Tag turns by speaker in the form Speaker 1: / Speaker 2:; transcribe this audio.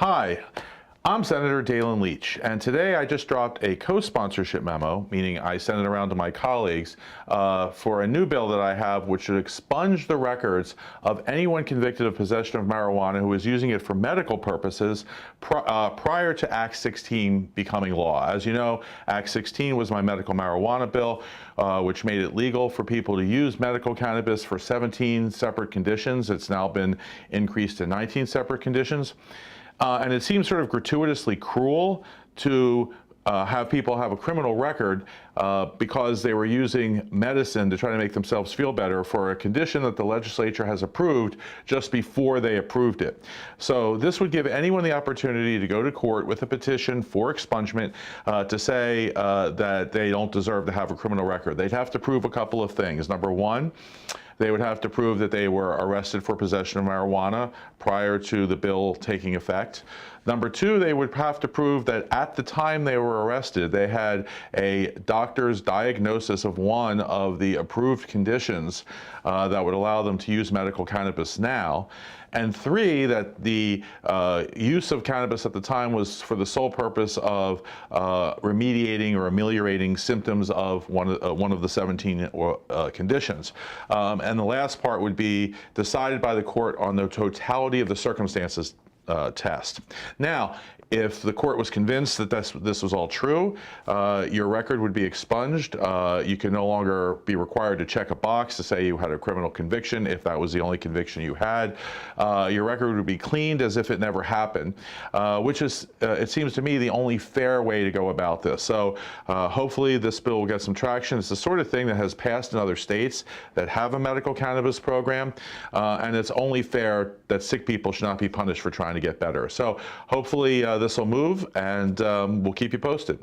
Speaker 1: Hi, I'm Senator Dalen Leach, and today I just dropped a co-sponsorship memo, meaning I sent it around to my colleagues, for a new bill that I have which should expunge the records of anyone convicted of possession of marijuana who is using it for medical purposes prior to Act 16 becoming law. As you know, Act 16 was my medical marijuana bill, which made it legal for people to use medical cannabis for 17 separate conditions. It's now been increased to 19 separate conditions. And it seems sort of gratuitously cruel to have people have a criminal record because they were using medicine to try to make themselves feel better for a condition that the legislature has approved just before they approved it. So this would give anyone the opportunity to go to court with a petition for expungement to say that they don't deserve to have a criminal record. They'd have to prove a couple of things. Number one, they would have to prove that they were arrested for possession of marijuana prior to the bill taking effect. Number two, they would have to prove that at the time they were arrested, they had a doctor's diagnosis of one of the approved conditions that would allow them to use medical cannabis now. And three, that the use of cannabis at the time was for the sole purpose of remediating or ameliorating symptoms of one of the 17 conditions. And the last part would be decided by the court on the totality of the circumstances test. Now, if the court was convinced that this was all true, your record would be expunged. You can no longer be required to check a box to say you had a criminal conviction if that was the only conviction you had. Your record would be cleaned as if it never happened, which is, it seems to me, the only fair way to go about this. So hopefully this bill will get some traction. It's the sort of thing that has passed in other states that have a medical cannabis program, and it's only fair that sick people should not be punished for trying to get better. So hopefully this will move, and we'll keep you posted.